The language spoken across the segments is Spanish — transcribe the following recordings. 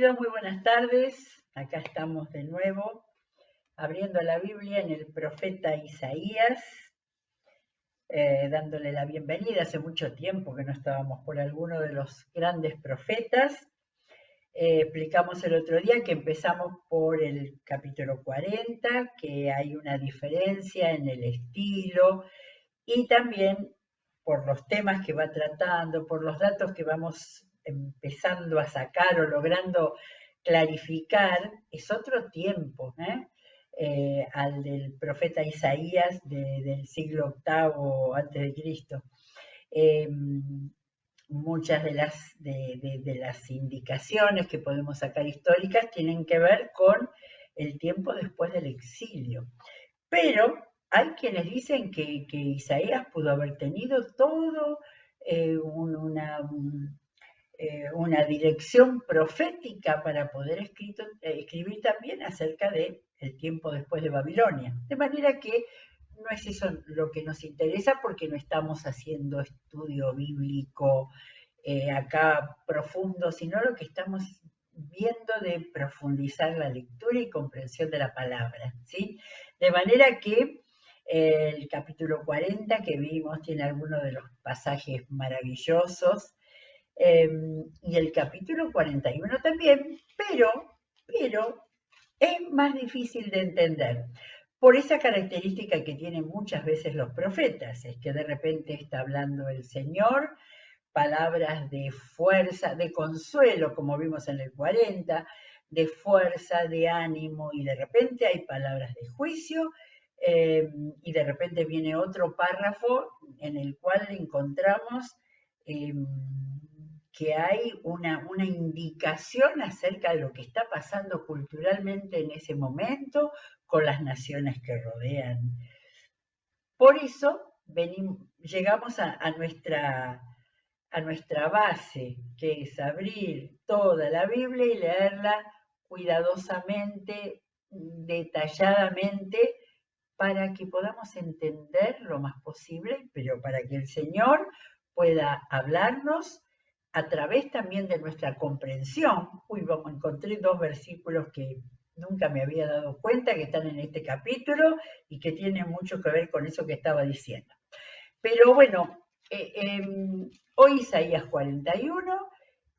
queridos, muy buenas tardes. Acá estamos de nuevo, abriendo la Biblia en el profeta Isaías, dándole la bienvenida. Hace mucho tiempo que no estábamos por alguno de los grandes profetas. Explicamos el otro día que empezamos por el capítulo 40, que hay una diferencia en el estilo y también por los temas que va tratando, por los datos que vamos empezando a sacar o logrando clarificar, es otro tiempo, al del profeta Isaías del siglo VIII antes de Cristo. Muchas de las indicaciones que podemos sacar históricas tienen que ver con el tiempo después del exilio. Pero hay quienes dicen que Isaías pudo haber tenido todo una dirección profética para poder escribir también acerca del tiempo después de Babilonia. De manera que no es eso lo que nos interesa, porque no estamos haciendo estudio bíblico acá profundo, sino lo que estamos viendo de profundizar la lectura y comprensión de la palabra, ¿sí? De manera que el capítulo 40 que vimos tiene algunos de los pasajes maravillosos, y el capítulo 41 también, pero es más difícil de entender por esa característica que tienen muchas veces los profetas, es que de repente está hablando el Señor, palabras de fuerza, de consuelo, como vimos en el 40, de fuerza, de ánimo, y de repente hay palabras de juicio, y de repente viene otro párrafo en el cual encontramos que hay una indicación acerca de lo que está pasando culturalmente en ese momento con las naciones que rodean. Por eso llegamos a nuestra base, que es abrir toda la Biblia y leerla cuidadosamente, detalladamente, para que podamos entender lo más posible, pero para que el Señor pueda hablarnos a través también de nuestra comprensión. Encontré 2 versículos que nunca me había dado cuenta que están en este capítulo y que tienen mucho que ver con eso que estaba diciendo. Pero bueno, hoy Isaías 41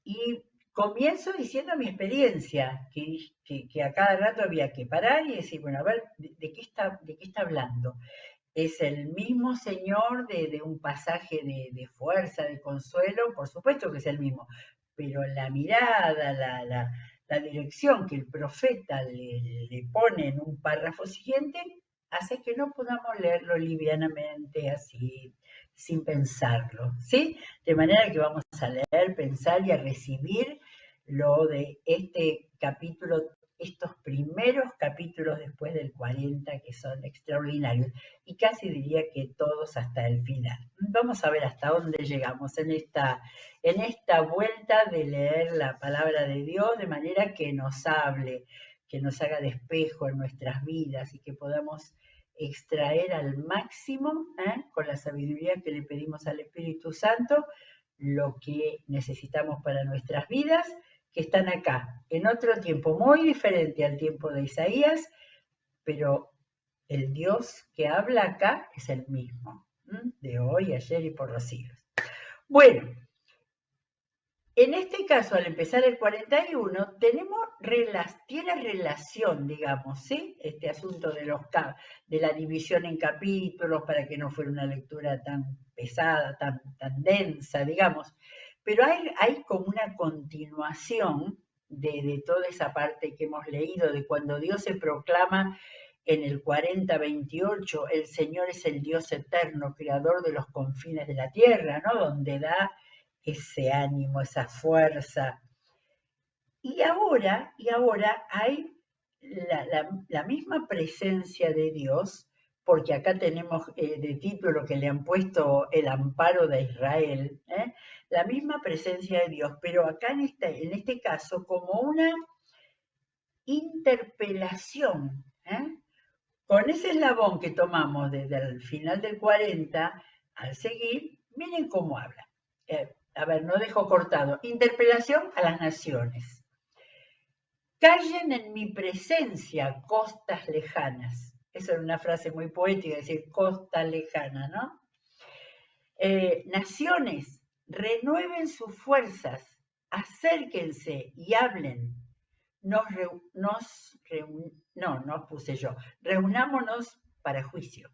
y comienzo diciendo mi experiencia, que a cada rato había que parar y decir, bueno, a ver, ¿de qué está hablando? ¿Es el mismo Señor de un pasaje de fuerza, de consuelo? Por supuesto que es el mismo, pero la mirada, la dirección que el profeta le pone en un párrafo siguiente hace que no podamos leerlo livianamente, así, sin pensarlo, ¿sí? De manera que vamos a leer, pensar y a recibir lo de este capítulo, estos primeros capítulos después del 40, que son extraordinarios, y casi diría que todos hasta el final. Vamos a ver hasta dónde llegamos en esta vuelta de leer la palabra de Dios, de manera que nos hable, que nos haga de espejo en nuestras vidas y que podamos extraer al máximo, con la sabiduría que le pedimos al Espíritu Santo, lo que necesitamos para nuestras vidas, que están acá, en otro tiempo muy diferente al tiempo de Isaías, pero el Dios que habla acá es el mismo, de hoy, ayer y por los siglos. Bueno, en este caso, al empezar el 41, tiene relación, digamos, ¿sí? Este asunto de la división en capítulos para que no fuera una lectura tan pesada, tan densa, digamos. Pero hay como una continuación de toda esa parte que hemos leído, de cuando Dios se proclama en el 40-28, el Señor es el Dios eterno, creador de los confines de la tierra, ¿no? Donde da ese ánimo, esa fuerza. Y ahora hay la misma presencia de Dios, porque acá tenemos de título que le han puesto el amparo de Israel, la misma presencia de Dios, pero acá en este caso como una interpelación, con ese eslabón que tomamos desde el final del 40 al seguir, miren cómo habla. A ver, no dejo cortado. Interpelación a las naciones. callen en mi presencia, costas lejanas. Esa era una frase muy poética, decir costa lejana, ¿no? Naciones, renueven sus fuerzas, acérquense y hablen. Reunámonos para juicio.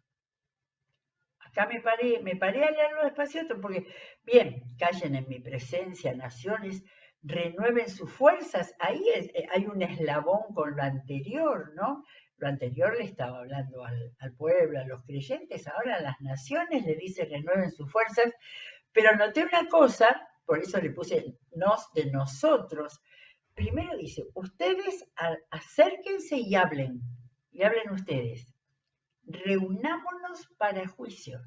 Acá me paré a leerlo despacito porque, bien, callen en mi presencia, naciones, renueven sus fuerzas. Ahí hay un eslabón con lo anterior, ¿no? Lo anterior le estaba hablando al pueblo, a los creyentes, ahora a las naciones le dice renueven sus fuerzas, pero noté una cosa, por eso le puse nos de nosotros. Primero dice, ustedes acérquense y hablen ustedes. Reunámonos para juicio.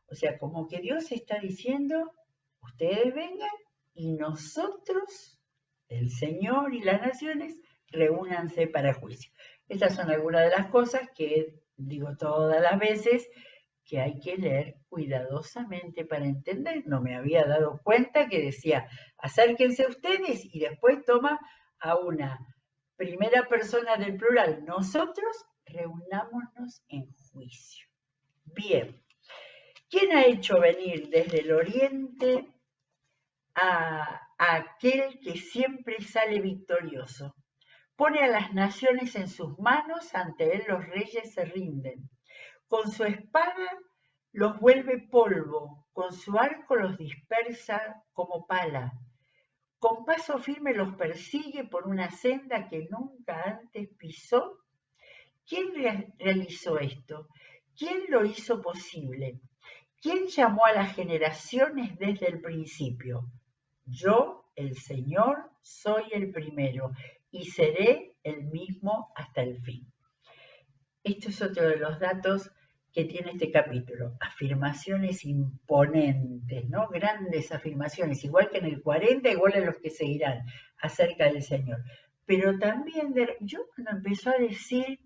O sea, como que Dios está diciendo, ustedes vengan y nosotros, el Señor y las naciones, reúnanse para juicio. Estas son algunas de las cosas que digo todas las veces que hay que leer cuidadosamente para entender. No me había dado cuenta que decía, acérquense ustedes y después toma a una primera persona del plural, nosotros reunámonos en juicio. Bien, ¿quién ha hecho venir desde el oriente a aquel que siempre sale victorioso? Pone a las naciones en sus manos, ante él los reyes se rinden. Con su espada los vuelve polvo, con su arco los dispersa como pala. Con paso firme los persigue por una senda que nunca antes pisó. ¿Quién realizó esto? ¿Quién lo hizo posible? ¿Quién llamó a las generaciones desde el principio? Yo, el Señor, soy el primero y seré el mismo hasta el fin. Esto es otro de los datos que tiene este capítulo. Afirmaciones imponentes, ¿no? Grandes afirmaciones, igual que en el 40, igual en los que seguirán, acerca del Señor. Pero también, yo cuando empezó a decir,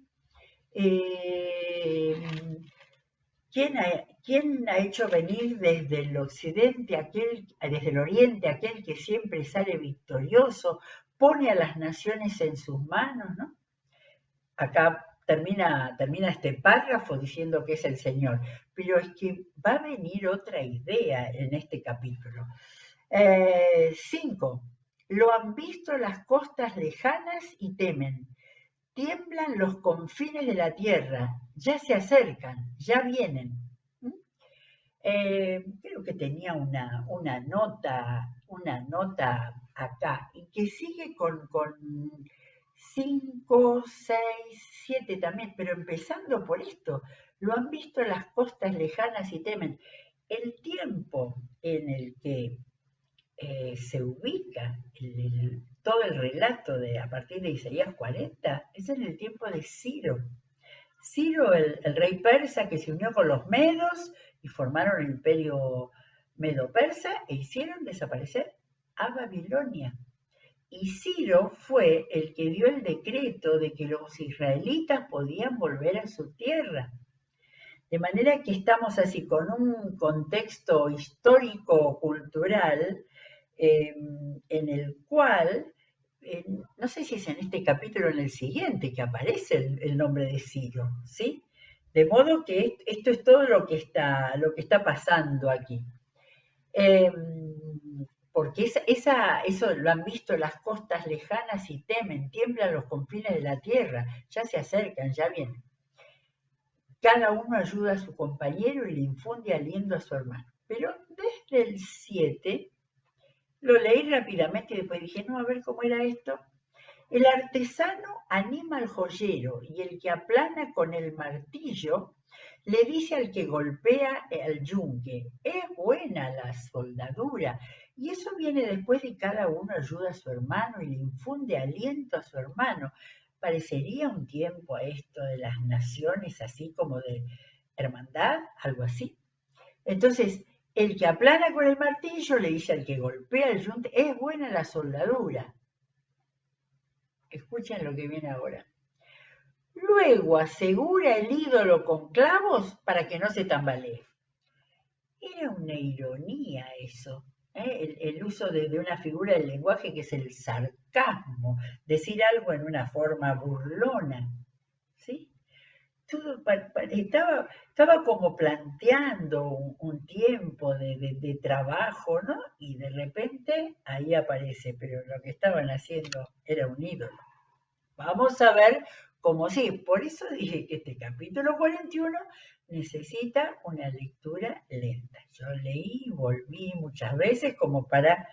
¿quién ha hecho venir desde el occidente, desde el oriente, aquel que siempre sale victorioso, pone a las naciones en sus manos, ¿no? Acá termina este párrafo diciendo que es el Señor, pero es que va a venir otra idea en este capítulo. 5. Lo han visto las costas lejanas y temen. Tiemblan los confines de la tierra, ya se acercan, ya vienen. Creo que tenía una nota acá y que sigue con 5, 6, 7 también, pero empezando por esto, lo han visto las costas lejanas y temen. El tiempo en el que se ubica todo el relato a partir de Isaías 40 es en el tiempo de Ciro. Ciro, el rey persa que se unió con los medos y formaron el imperio medo-persa e hicieron desaparecer a Babilonia. Y Ciro fue el que dio el decreto de que los israelitas podían volver a su tierra. De manera que estamos así con un contexto histórico-cultural en el cual, no sé si es en este capítulo o en el siguiente que aparece el nombre de Ciro, ¿sí? De modo que esto es todo lo que está pasando aquí. Porque eso lo han visto las costas lejanas y temen, tiemblan los confines de la tierra, ya se acercan, ya vienen. Cada uno ayuda a su compañero y le infunde aliento a su hermano. Pero desde el 7, lo leí rápidamente y después dije, no, a ver cómo era esto. El artesano anima al joyero y el que aplana con el martillo le dice al que golpea al yunque, es buena la soldadura. Y eso viene después de cada uno ayuda a su hermano y le infunde aliento a su hermano. Parecería un tiempo a esto de las naciones, así como de hermandad, algo así. Entonces, el que aplana con el martillo le dice al que golpea el yunque, es buena la soldadura. Escuchen lo que viene ahora. Luego asegura el ídolo con clavos para que no se tambalee. Era una ironía eso. El uso de una figura del lenguaje que es el sarcasmo, decir algo en una forma burlona, ¿sí? Todo estaba como planteando un tiempo de trabajo, ¿no? Y de repente ahí aparece, pero lo que estaban haciendo era un ídolo. Vamos a ver cómo sí. Por eso dije que este capítulo 41 necesita una lectura lenta. Yo leí y volví muchas veces como para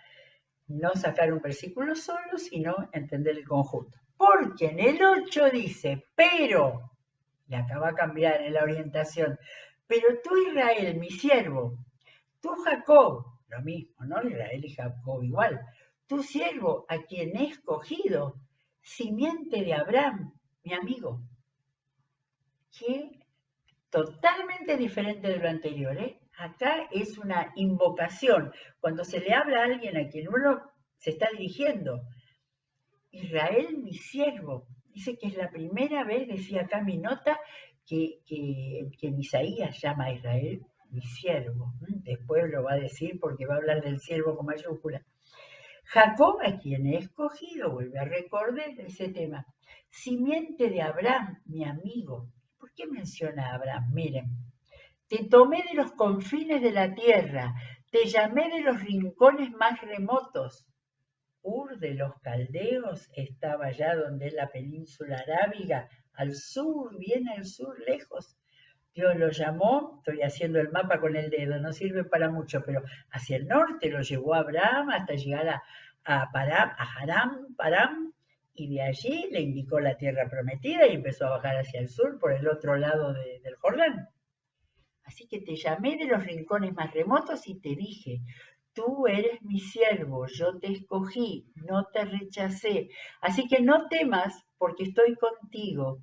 no sacar un versículo solo, sino entender el conjunto. Porque en el 8 dice, pero, y acá va a cambiar en la orientación, pero tú Israel, mi siervo, tú Jacob, lo mismo, ¿no? Israel y Jacob igual, tu siervo a quien he escogido, simiente de Abraham, mi amigo, que totalmente diferente de lo anterior, ¿eh? Acá es una invocación, cuando se le habla a alguien a quien uno se está dirigiendo, Israel, mi siervo. Dice que es la primera vez, decía acá mi nota, que Isaías llama a Israel mi siervo. Después lo va a decir porque va a hablar del siervo con mayúscula. Jacob, a quien he escogido, vuelve a recordar ese tema. Simiente de Abraham, mi amigo. ¿Por qué menciona a Abraham? Miren, te tomé de los confines de la tierra, te llamé de los rincones más remotos. Ur de los Caldeos estaba allá donde es la península arábiga, al sur, bien al sur, lejos. Dios lo llamó, estoy haciendo el mapa con el dedo, no sirve para mucho, pero hacia el norte lo llevó a Abraham hasta llegar a Haram, Param, y de allí le indicó la tierra prometida y empezó a bajar hacia el sur por el otro lado del Jordán. Así que te llamé de los rincones más remotos y te dije, tú eres mi siervo, yo te escogí, no te rechacé. Así que no temas porque estoy contigo.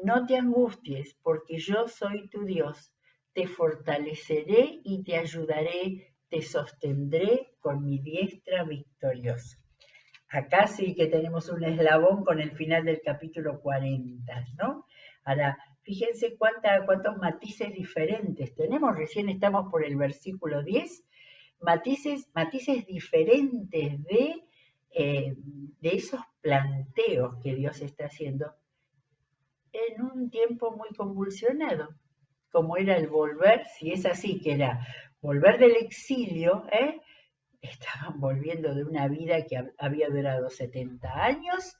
No te angusties porque yo soy tu Dios. Te fortaleceré y te ayudaré, te sostendré con mi diestra victoriosa. Acá sí que tenemos un eslabón con el final del capítulo 40, ¿no? Ahora, fíjense cuántos matices diferentes tenemos. Recién estamos por el versículo 10, matices diferentes de esos planteos que Dios está haciendo en un tiempo muy convulsionado, como era el volver, si es así, que era volver del exilio, estaban volviendo de una vida que había durado 70 años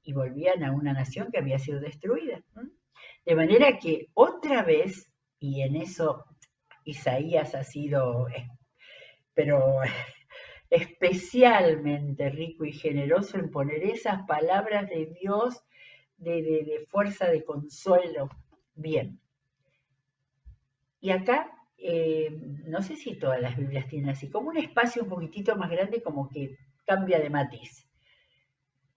y volvían a una nación que había sido destruida. De manera que otra vez, y en eso Isaías ha sido, pero especialmente rico y generoso en poner esas palabras de Dios de fuerza, de consuelo. Bien. Y acá, no sé si todas las Biblias tienen así, como un espacio un poquitito más grande, como que cambia de matiz.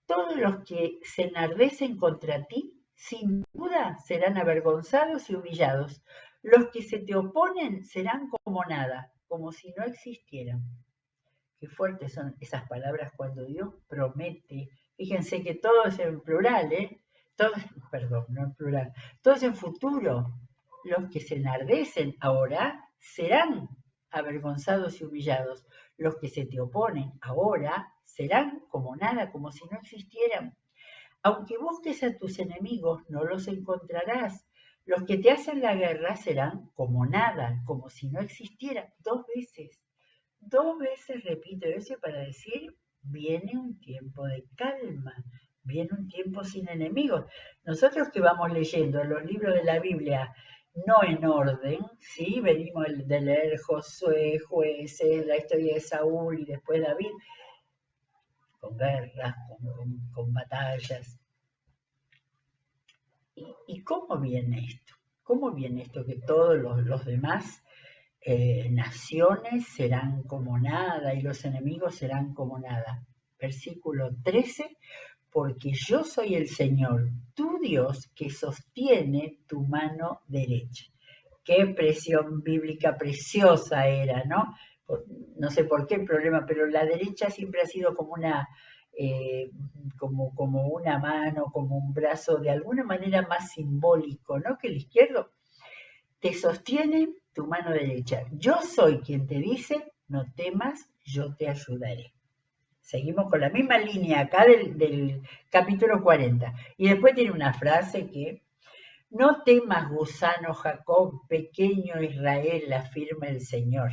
Todos los que se enardecen contra ti, sin duda serán avergonzados y humillados. Los que se te oponen serán como nada, como si no existieran. Qué fuertes son esas palabras cuando Dios promete. Fíjense que todo es en plural, ¿eh? Todo, perdón, no en plural. Todo es en futuro. Los que se enardecen ahora serán avergonzados y humillados. Los que se te oponen ahora serán como nada, como si no existieran. Aunque busques a tus enemigos, no los encontrarás. Los que te hacen la guerra serán como nada, como si no existieran. Dos veces repito eso para decir, viene un tiempo de calma, viene un tiempo sin enemigos. Nosotros que vamos leyendo los libros de la Biblia, no en orden, ¿sí? Venimos de leer Josué, Jueces, la historia de Saúl y después David, con guerras, con batallas. ¿Y cómo viene esto? ¿Cómo viene esto que todos los demás naciones serán como nada y los enemigos serán como nada? Versículo 13, porque yo soy el Señor, tu Dios, que sostiene tu mano derecha. Qué expresión bíblica preciosa era, ¿no? No sé por qué el problema, pero la derecha siempre ha sido como eh, como una mano, como un brazo, de alguna manera más simbólico, ¿no? Que el izquierdo te sostiene tu mano derecha. Yo soy quien te dice, no temas, yo te ayudaré. Seguimos con la misma línea acá del capítulo 40. Y después tiene una frase que, no temas, gusano Jacob, pequeño Israel, afirma el Señor.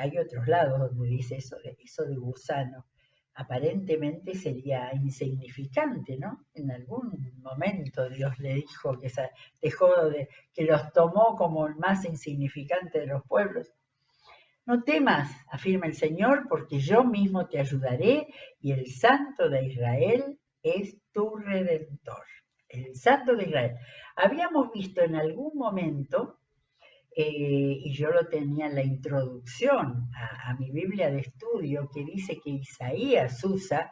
Hay otros lados donde dice eso de gusano. Aparentemente sería insignificante, ¿no? En algún momento Dios le dijo que los tomó como el más insignificante de los pueblos. No temas, afirma el Señor, porque yo mismo te ayudaré y el Santo de Israel es tu Redentor. El Santo de Israel. Habíamos visto en algún momento, y yo lo tenía en la introducción a mi Biblia de estudio, que dice que Isaías usa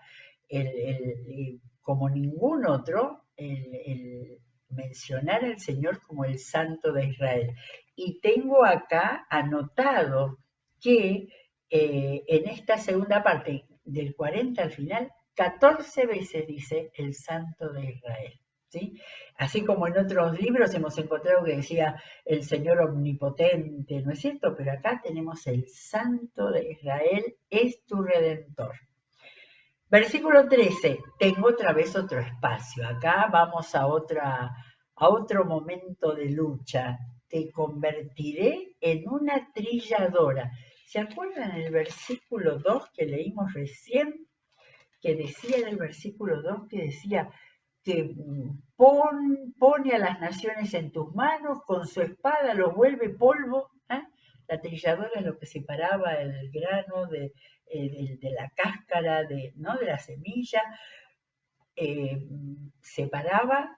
como ningún otro el mencionar al Señor como el Santo de Israel. Y tengo acá anotado que en esta segunda parte, del 40 al final, 14 veces dice el Santo de Israel. ¿Sí? Así como en otros libros hemos encontrado que decía el Señor omnipotente, ¿no es cierto? Pero acá tenemos el Santo de Israel, es tu Redentor. Versículo 13, tengo otra vez otro espacio. Acá vamos a otro momento de lucha. Te convertiré en una trilladora. ¿Se acuerdan el versículo 2 que leímos recién? Que decía en el versículo 2 que decía que pone a las naciones en tus manos, con su espada los vuelve polvo. ¿Eh? La trilladora es lo que separaba el grano de la cáscara, ¿no? De la semilla, separaba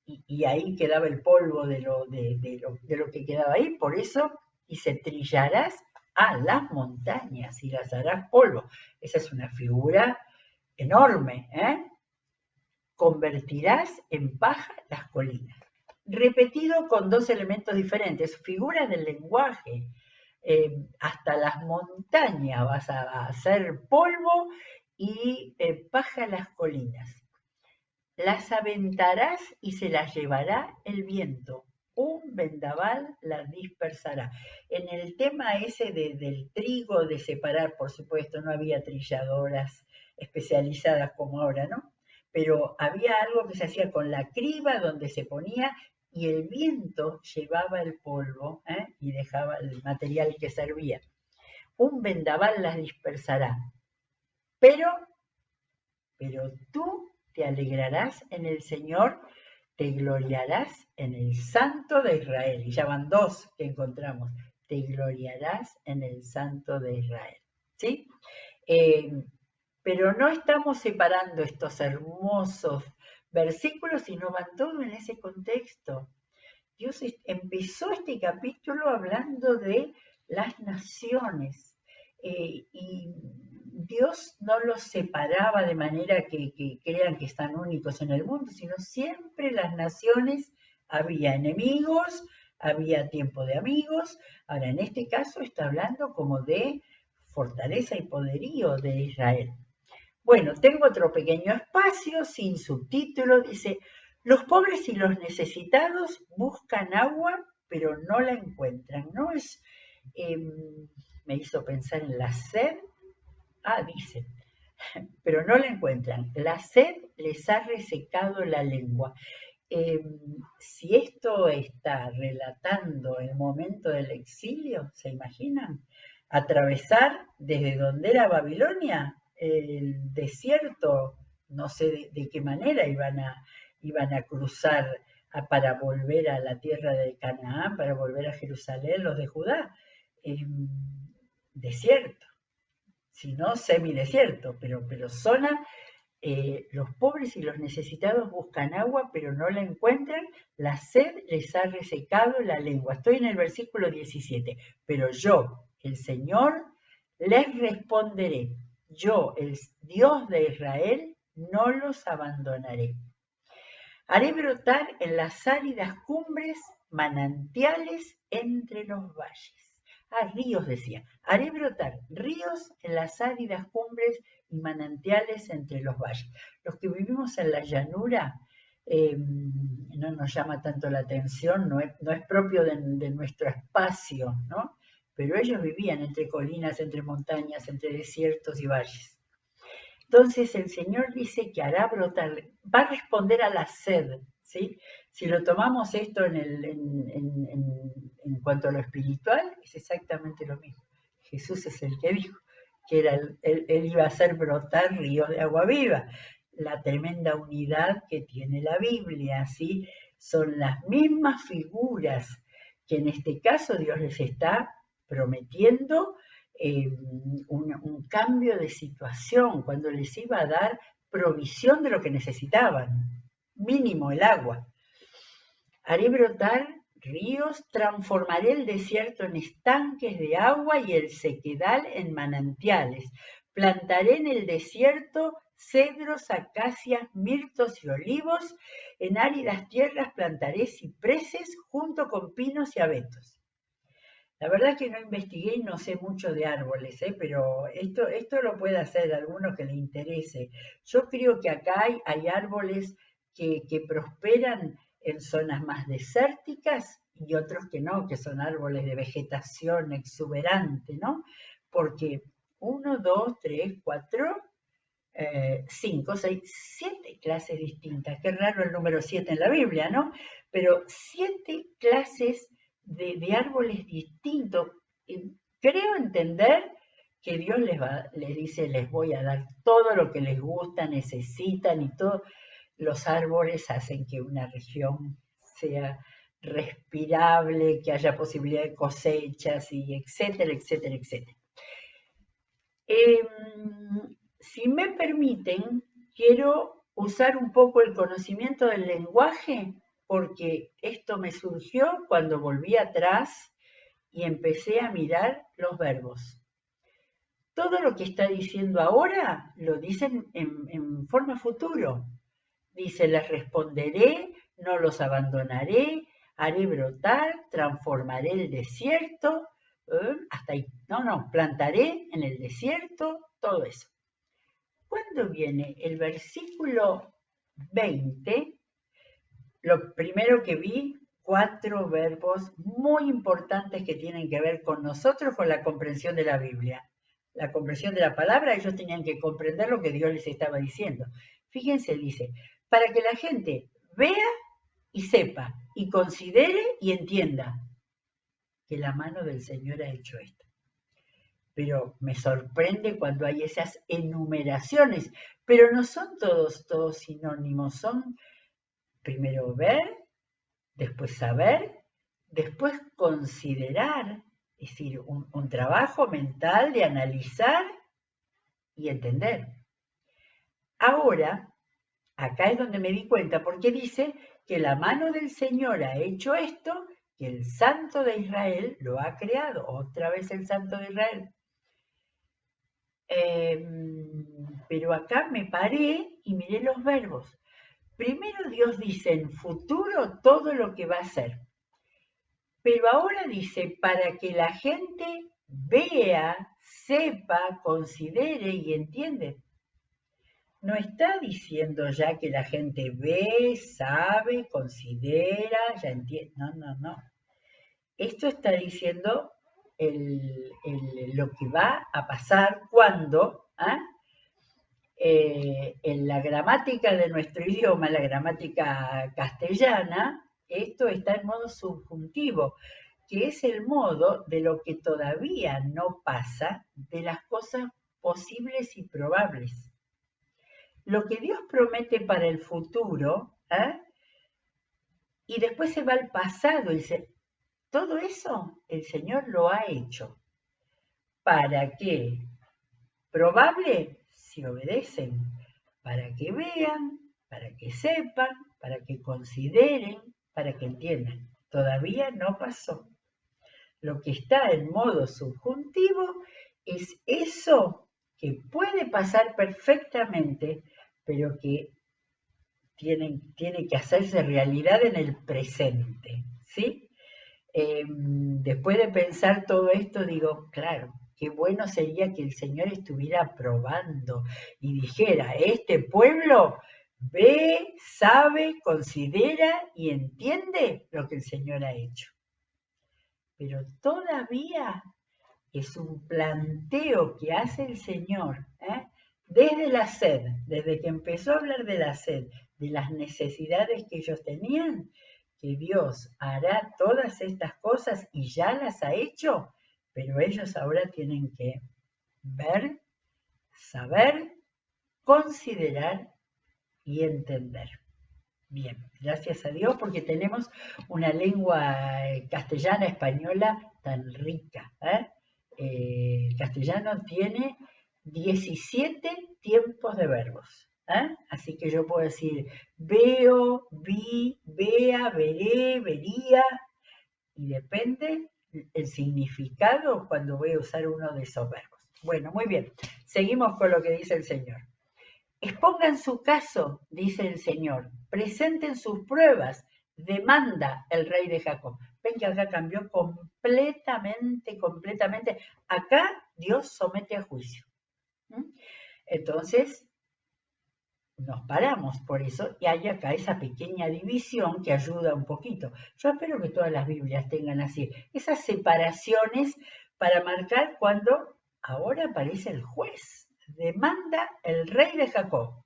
y ahí quedaba el polvo de lo que quedaba ahí. Por eso dice, trillarás a las montañas y las harás polvo. Esa es una figura enorme, ¿eh? Convertirás en paja las colinas. Repetido con dos elementos diferentes, figuras del lenguaje. Hasta las montañas vas a hacer polvo y paja las colinas. Las aventarás y se las llevará el viento. Un vendaval las dispersará. En el tema ese del trigo, de separar, por supuesto, no había trilladoras especializadas como ahora, ¿no? Pero había algo que se hacía con la criba donde se ponía y el viento llevaba el polvo y dejaba el material que servía. Un vendaval las dispersará. Pero tú te alegrarás en el Señor, te gloriarás en el Santo de Israel. Y ya van dos que encontramos. Te gloriarás en el Santo de Israel. ¿Sí? Pero no estamos separando estos hermosos versículos, sino van todo en ese contexto. Dios empezó este capítulo hablando de las naciones y Dios no los separaba de manera que crean que están únicos en el mundo, sino siempre las naciones había enemigos, había tiempo de amigos. Ahora, en este caso está hablando como de fortaleza y poderío de Israel. Bueno, tengo otro pequeño espacio sin subtítulo, dice, los pobres y los necesitados buscan agua, pero no la encuentran. No es, me hizo pensar en la sed. Dice, pero no la encuentran. La sed les ha resecado la lengua. Si esto está relatando el momento del exilio, ¿se imaginan? Atravesar desde donde era Babilonia el desierto, no sé de qué manera iban a cruzar para volver a la tierra de Canaán, para volver a Jerusalén, los de Judá. Desierto, si no semidesierto, pero zona. Los pobres y los necesitados buscan agua, pero no la encuentran. La sed les ha resecado la lengua. Estoy en el versículo 17. Pero yo, el Señor, les responderé. Yo, el Dios de Israel, no los abandonaré. Haré brotar en las áridas cumbres manantiales entre los valles. Ríos decía. Haré brotar ríos en las áridas cumbres y manantiales entre los valles. Los que vivimos en la llanura no nos llama tanto la atención, no es propio de nuestro espacio, ¿no? pero ellos vivían entre colinas, entre montañas, entre desiertos y valles. Entonces el Señor dice que hará brotar, va a responder a la sed, ¿sí? Si lo tomamos esto en cuanto a lo espiritual, es exactamente lo mismo. Jesús es el que dijo que él iba a hacer brotar ríos de agua viva. La tremenda unidad que tiene la Biblia, ¿sí? Son las mismas figuras que en este caso Dios les está prometiendo un cambio de situación, cuando les iba a dar provisión de lo que necesitaban, mínimo el agua. Haré brotar ríos, transformaré el desierto en estanques de agua y el sequedal en manantiales. Plantaré en el desierto cedros, acacias, mirtos y olivos. En áridas tierras plantaré cipreses junto con pinos y abetos. La verdad es que no investigué y no sé mucho de árboles, pero esto lo puede hacer alguno que le interese. Yo creo que acá hay árboles que prosperan en zonas más desérticas y otros que no, que son árboles de vegetación exuberante, ¿no? Porque 1, 2, 3, 4, 5, 6, 7 clases distintas. Qué raro el número 7 en la Biblia, ¿no? Pero 7 clases de árboles distintos. Creo entender que Dios les dice, les voy a dar todo lo que les gusta, necesitan y todos los árboles hacen que una región sea respirable, que haya posibilidad de cosechas y etcétera, etcétera, etcétera. Si me permiten, quiero usar un poco el conocimiento del lenguaje porque esto me surgió cuando volví atrás y empecé a mirar los verbos. Todo lo que está diciendo ahora lo dicen en forma futuro. Dice, les responderé, no los abandonaré, haré brotar, transformaré el desierto, hasta ahí. No, plantaré en el desierto, todo eso. Cuando viene el versículo 20, lo primero que vi, 4 verbos muy importantes que tienen que ver con nosotros, con la comprensión de la Biblia. La comprensión de la palabra, ellos tenían que comprender lo que Dios les estaba diciendo. Fíjense, dice, para que la gente vea y sepa, y considere y entienda que la mano del Señor ha hecho esto. Pero me sorprende cuando hay esas enumeraciones, pero no son todos sinónimos, son primero ver, después saber, después considerar, es decir, un trabajo mental de analizar y entender. Ahora, acá es donde me di cuenta, porque dice que la mano del Señor ha hecho esto, que el Santo de Israel lo ha creado, otra vez el Santo de Israel. Pero acá me paré y miré los verbos. Primero Dios dice en futuro todo lo que va a hacer. Pero ahora dice para que la gente vea, sepa, considere y entiende. No está diciendo ya que la gente ve, sabe, considera, ya entiende. No. Esto está diciendo lo que va a pasar cuando, en la gramática de nuestro idioma, la gramática castellana, esto está en modo subjuntivo, que es el modo de lo que todavía no pasa, de las cosas posibles y probables. Lo que Dios promete para el futuro, y después se va al pasado y dice, todo eso el Señor lo ha hecho. ¿Para qué? Probable si obedecen, para que vean, para que sepan, para que consideren, para que entiendan. Todavía no pasó. Lo que está en modo subjuntivo es eso que puede pasar perfectamente, pero que tiene que hacerse realidad en el presente, ¿sí? Después de pensar todo esto, digo, claro, qué bueno sería que el Señor estuviera probando y dijera, este pueblo ve, sabe, considera y entiende lo que el Señor ha hecho. Pero todavía es un planteo que hace el Señor, desde la sed, desde que empezó a hablar de la sed, de las necesidades que ellos tenían, que Dios hará todas estas cosas y ya las ha hecho, pero ellos ahora tienen que ver, saber, considerar y entender. Bien, gracias a Dios porque tenemos una lengua castellana, española tan rica. El castellano tiene 17 tiempos de verbos. Así que yo puedo decir veo, vi, vea, veré, vería, y depende el significado cuando voy a usar uno de esos verbos. Bueno, muy bien, seguimos con lo que dice el Señor. Expongan su caso, dice el Señor, presenten sus pruebas, demanda el rey de Jacob. Ven que acá cambió completamente. Acá Dios somete a juicio. Entonces, nos paramos por eso y hay acá esa pequeña división que ayuda un poquito. Yo espero que todas las Biblias tengan así, esas separaciones para marcar cuando ahora aparece el juez. Demanda el rey de Jacob.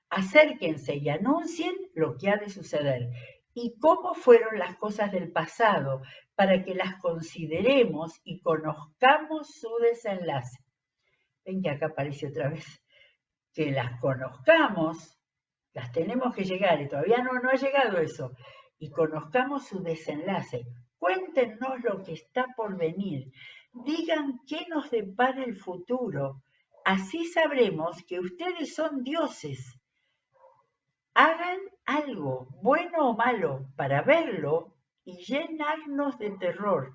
Acérquense y anuncien lo que ha de suceder y cómo fueron las cosas del pasado para que las consideremos y conozcamos su desenlace. Ven que acá aparece otra vez. Que las conozcamos, las tenemos que llegar y todavía no ha llegado eso, y conozcamos su desenlace. Cuéntenos lo que está por venir. Digan qué nos depara el futuro. Así sabremos que ustedes son dioses. Hagan algo, bueno o malo, para verlo y llenarnos de terror.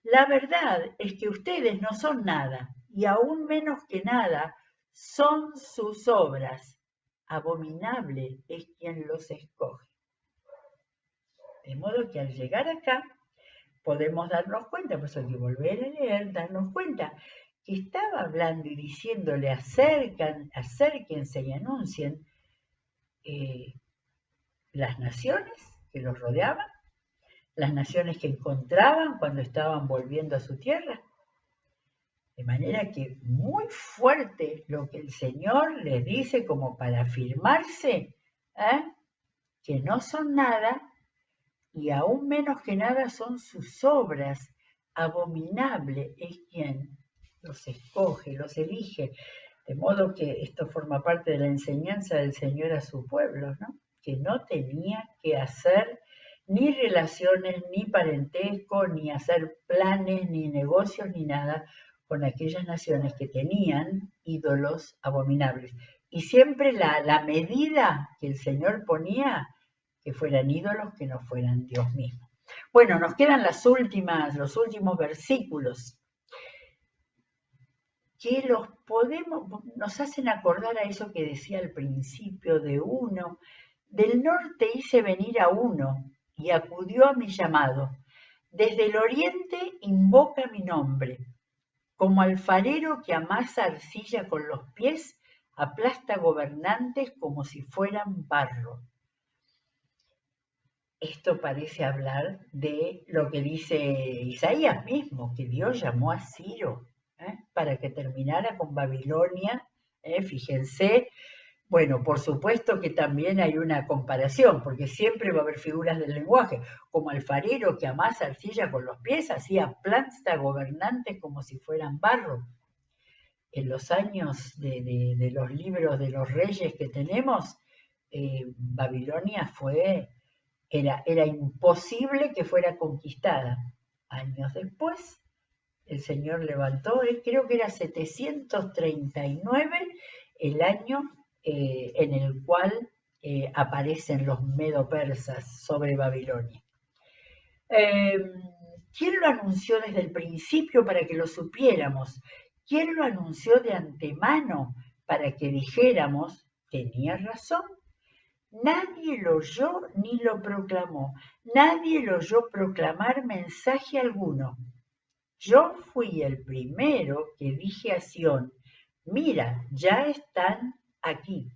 La verdad es que ustedes no son nada, y aún menos que nada, son sus obras. Abominable es quien los escoge. De modo que al llegar acá, podemos darnos cuenta, pues hay que volver a leer, darnos cuenta, que estaba hablando y diciéndole acérquense y anuncien las naciones que los rodeaban, las naciones que encontraban cuando estaban volviendo a su tierra. De manera que muy fuerte lo que el Señor les dice como para afirmarse, que no son nada y aún menos que nada son sus obras. Abominable es quien los escoge, los elige. De modo que esto forma parte de la enseñanza del Señor a su pueblo, ¿no? Que no tenía que hacer ni relaciones, ni parentesco, ni hacer planes, ni negocios, ni nada con aquellas naciones que tenían ídolos abominables. Y siempre la medida que el Señor ponía, que fueran ídolos, que no fueran Dios mismo. Bueno, nos quedan los últimos versículos que nos hacen acordar a eso que decía al principio de uno. Del norte hice venir a uno y acudió a mi llamado. Desde el oriente invoca mi nombre. Como alfarero que amasa arcilla con los pies, aplasta gobernantes como si fueran barro. Esto parece hablar de lo que dice Isaías mismo, que Dios llamó a Ciro para que terminara con Babilonia. Fíjense, bueno, por supuesto que también hay una comparación, porque siempre va a haber figuras del lenguaje, como alfarero que amasa arcilla con los pies, así aplasta gobernantes como si fueran barro. En los años de los libros de los reyes que tenemos, Babilonia era imposible que fuera conquistada. Años después, el Señor levantó, creo que era 739 el año en el cual aparecen los medo-persas sobre Babilonia. ¿Quién lo anunció desde el principio para que lo supiéramos? ¿Quién lo anunció de antemano para que dijéramos, tenía razón? Nadie lo oyó ni lo proclamó. Nadie lo oyó proclamar mensaje alguno. Yo fui el primero que dije a Sión, mira, ya están aquí.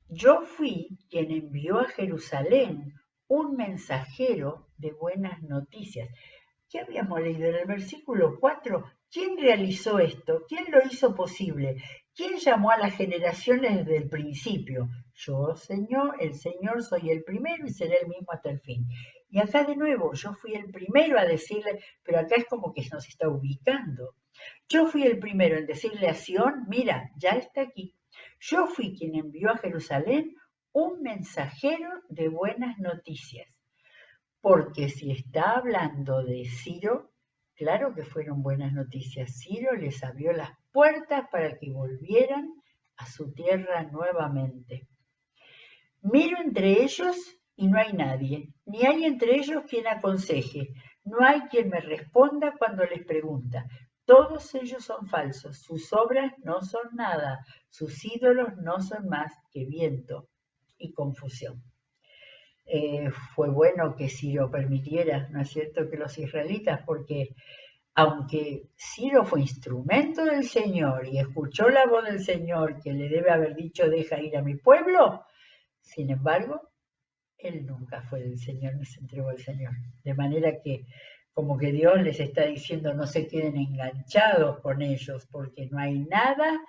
Yo fui quien envió a Jerusalén un mensajero de buenas noticias. ¿Qué habíamos leído en el versículo 4? ¿Quién realizó esto? ¿Quién lo hizo posible? ¿Quién llamó a las generaciones desde el principio? Yo, Señor, el Señor soy el primero y seré el mismo hasta el fin. Y acá de nuevo, yo fui el primero a decirle, pero acá es como que nos está ubicando. Yo fui el primero en decirle a Sión, mira, ya está aquí. Yo fui quien envió a Jerusalén un mensajero de buenas noticias. Porque si está hablando de Ciro, claro que fueron buenas noticias. Ciro les abrió las puertas para que volvieran a su tierra nuevamente. Miro entre ellos y no hay nadie, ni hay entre ellos quien aconseje, no hay quien me responda cuando les pregunta. Todos ellos son falsos, sus obras no son nada, sus ídolos no son más que viento y confusión. Fue bueno que Ciro permitiera, ¿no es cierto?, que los israelitas, porque aunque Ciro fue instrumento del Señor y escuchó la voz del Señor que le debe haber dicho deja ir a mi pueblo, sin embargo, él nunca fue del Señor, no se entregó al Señor. De manera que como que Dios les está diciendo no se queden enganchados con ellos, porque no hay nada,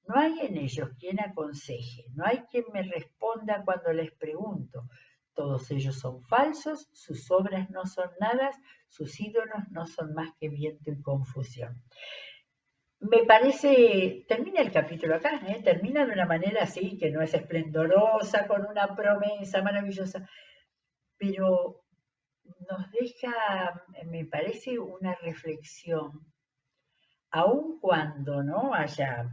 no hay en ellos quien aconseje, no hay quien me responda cuando les pregunto. Todos ellos son falsos, sus obras no son nada, sus ídolos no son más que viento y confusión. Me parece, termina el capítulo acá, termina de una manera así, que no es esplendorosa, con una promesa maravillosa, pero nos deja, me parece, una reflexión, aun cuando no haya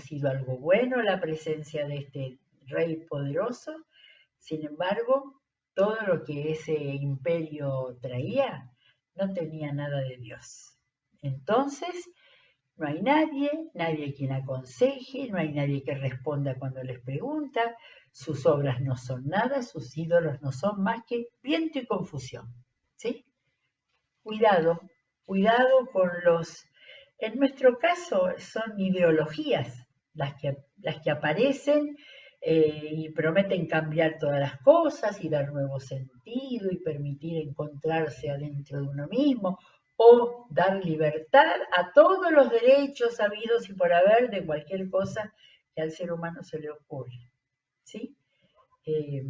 sido algo bueno la presencia de este rey poderoso, sin embargo, todo lo que ese imperio traía no tenía nada de Dios. Entonces, no hay nadie, nadie quien aconseje, no hay nadie que responda cuando les pregunta, sus obras no son nada, sus ídolos no son más que viento y confusión. ¿Sí? Cuidado, cuidado con los... En nuestro caso son ideologías las que aparecen y prometen cambiar todas las cosas y dar nuevo sentido y permitir encontrarse adentro de uno mismo o dar libertad a todos los derechos habidos y por haber de cualquier cosa que al ser humano se le ocurre. ¿Sí? eh,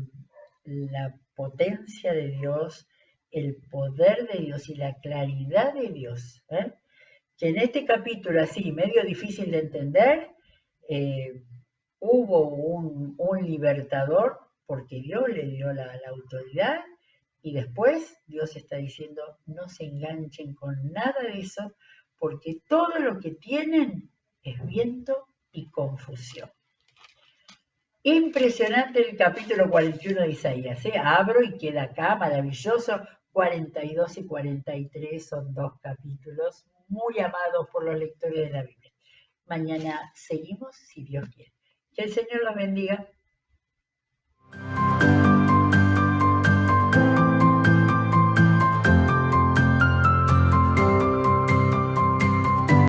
la potencia de Dios, el poder de Dios y la claridad de Dios. Que en este capítulo así, medio difícil de entender, eh, hubo un libertador porque Dios le dio la autoridad y después Dios está diciendo no se enganchen con nada de eso porque todo lo que tienen es viento y confusión. Impresionante el capítulo 41 de Isaías. Abro y queda acá, maravilloso. 42 y 43 son dos capítulos muy amados por los lectores de la Biblia. Mañana seguimos, si Dios quiere. Que el Señor los bendiga.